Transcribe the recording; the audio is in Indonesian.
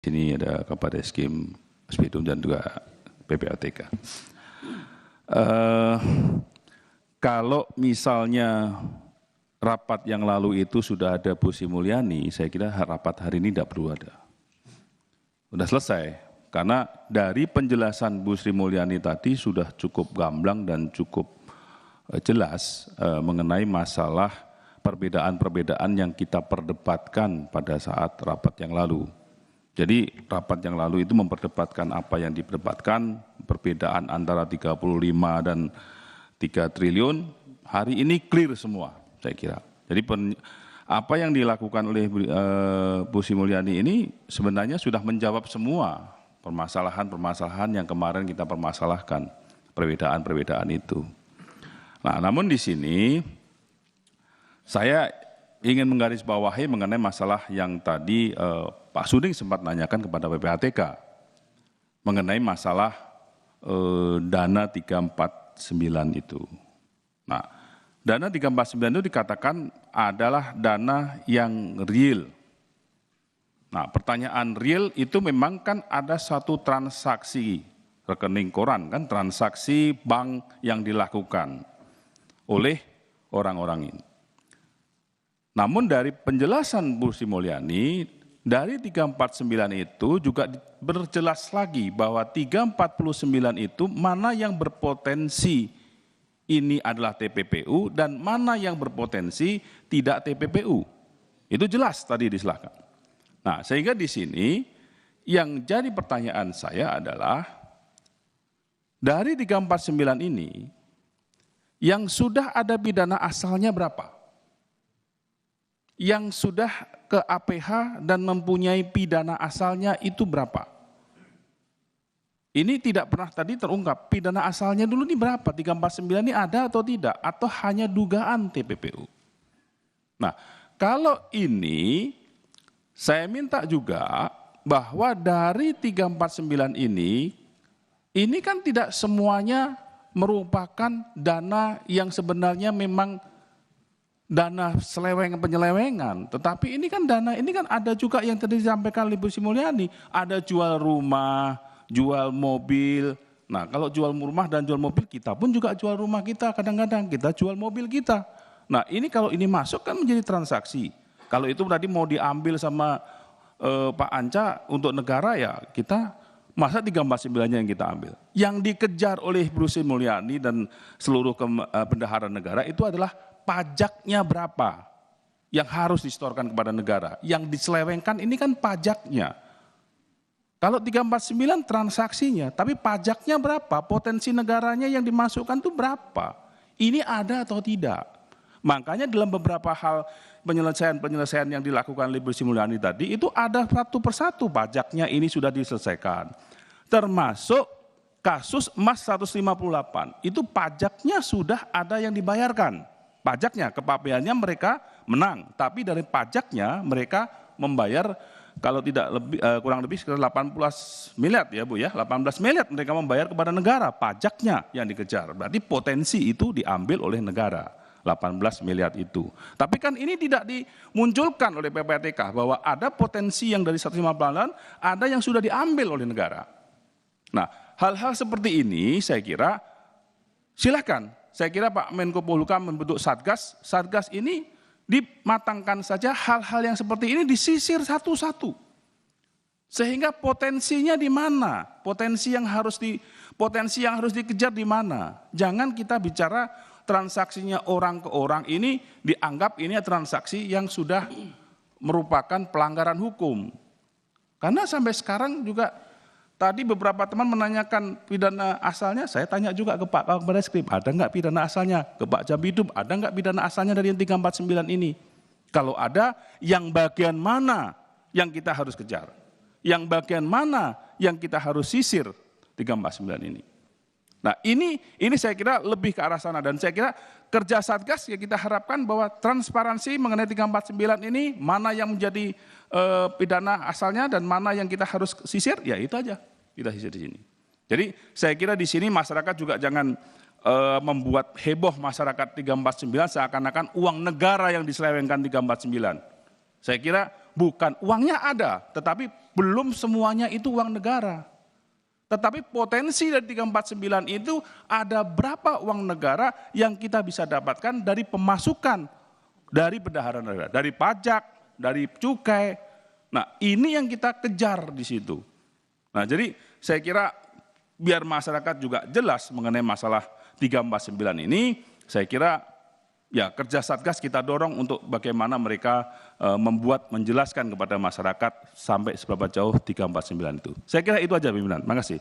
Sini ada Kabar Eskrim, Spidum dan juga PPATK. Kalau misalnya rapat yang lalu itu sudah ada Bu Sri Mulyani, saya kira rapat hari ini tidak perlu ada. Sudah selesai, karena dari penjelasan Bu Sri Mulyani tadi sudah cukup gamblang dan cukup jelas mengenai masalah perbedaan-perbedaan yang kita perdebatkan pada saat rapat yang lalu. Jadi rapat yang lalu itu memperdebatkan apa yang diperdebatkan, perbedaan antara 35 dan 3 triliun, hari ini clear semua saya kira. Jadi apa yang dilakukan oleh Bu Sri Mulyani ini sebenarnya sudah menjawab semua permasalahan-permasalahan yang kemarin kita permasalahkan, perbedaan-perbedaan itu. Nah, namun di sini saya ingin menggarisbawahi mengenai masalah yang tadi Pak Suding sempat nanyakan kepada PPATK mengenai masalah dana 349 itu. Nah, dana 349 itu dikatakan adalah dana yang real. Nah, pertanyaan real itu memang kan ada satu transaksi rekening koran kan, transaksi bank yang dilakukan oleh orang-orang ini. Namun dari penjelasan Bu Sri Mulyani, dari 349 itu juga berjelas lagi bahwa 349 itu mana yang berpotensi ini adalah TPPU dan mana yang berpotensi tidak TPPU. Itu jelas tadi disilahkan. Nah, sehingga di sini yang jadi pertanyaan saya adalah dari 349 ini yang sudah ada pidana asalnya berapa? Yang sudah ke APH dan mempunyai pidana asalnya itu berapa? Ini tidak pernah tadi terungkap, pidana asalnya dulu ini berapa? 349 ini ada atau tidak? Atau hanya dugaan TPPU? Nah, kalau ini saya minta juga bahwa dari 349 ini kan tidak semuanya merupakan dana yang sebenarnya memang dana penyelewengan, tetapi ini kan dana, ini kan ada juga yang tadi disampaikan oleh Bu Sri Mulyani, ada jual rumah, jual mobil. Nah, kalau jual rumah dan jual mobil, kita pun juga jual rumah kita, kadang-kadang kita jual mobil kita. Nah, ini kalau ini masuk kan menjadi transaksi. Kalau itu tadi mau diambil sama Pak Anca untuk negara ya kita, masa 349-nya yang kita ambil. Yang dikejar oleh Bu Sri Mulyani dan seluruh bendahara negara itu adalah pajaknya berapa yang harus disetorkan kepada negara. Yang diselewengkan ini kan pajaknya. Kalau 349 transaksinya, tapi pajaknya berapa? Potensi negaranya yang dimasukkan itu berapa? Ini ada atau tidak? Makanya dalam beberapa hal penyelesaian yang dilakukan oleh Bu Sri Mulyani tadi, itu ada satu persatu pajaknya ini sudah diselesaikan. Termasuk kasus emas 158, itu pajaknya sudah ada yang dibayarkan. Pajaknya, kepabeannya mereka menang, tapi dari pajaknya mereka membayar kalau tidak lebih kurang lebih sekitar 18 miliar ya Bu ya, 18 miliar mereka membayar kepada negara, pajaknya yang dikejar. Berarti potensi itu diambil oleh negara, 18 miliar itu. Tapi kan ini tidak dimunculkan oleh PPATK bahwa ada potensi yang dari 150 ada yang sudah diambil oleh negara. Nah, hal-hal seperti ini saya kira silakan. Saya kira Pak Menko Polhukam membentuk Satgas, Satgas ini dimatangkan saja hal-hal yang seperti ini disisir satu-satu. Sehingga potensinya di mana? Potensi yang harus dikejar di mana? Jangan kita bicara transaksinya orang ke orang ini dianggap ini transaksi yang sudah merupakan pelanggaran hukum. Karena sampai sekarang juga tadi beberapa teman menanyakan pidana asalnya, saya tanya juga ke Pak Kabar Eskrim, ada nggak pidana asalnya? Ke Pak Jabidum, ada nggak pidana asalnya dari yang 349 ini? Kalau ada, yang bagian mana yang kita harus kejar? Yang bagian mana yang kita harus sisir 349 ini? Nah ini saya kira lebih ke arah sana, dan saya kira kerja Satgas ya kita harapkan bahwa transparansi mengenai 349 ini, mana yang menjadi pidana asalnya dan mana yang kita harus sisir, ya itu aja kita sisir di sini. Jadi saya kira di sini masyarakat juga jangan membuat heboh masyarakat 349 seakan-akan uang negara yang diselewengkan 349. Saya kira bukan uangnya ada, tetapi belum semuanya itu uang negara. Tetapi potensi dari 349 itu ada berapa uang negara yang kita bisa dapatkan dari pemasukan dari bendahara negara, dari pajak, dari cukai. Nah, ini yang kita kejar di situ. Nah, jadi saya kira biar masyarakat juga jelas mengenai masalah 349 ini, saya kira ya kerja Satgas kita dorong untuk bagaimana mereka menjelaskan kepada masyarakat sampai seberapa jauh 349 itu. Saya kira itu aja pimpinan, makasih.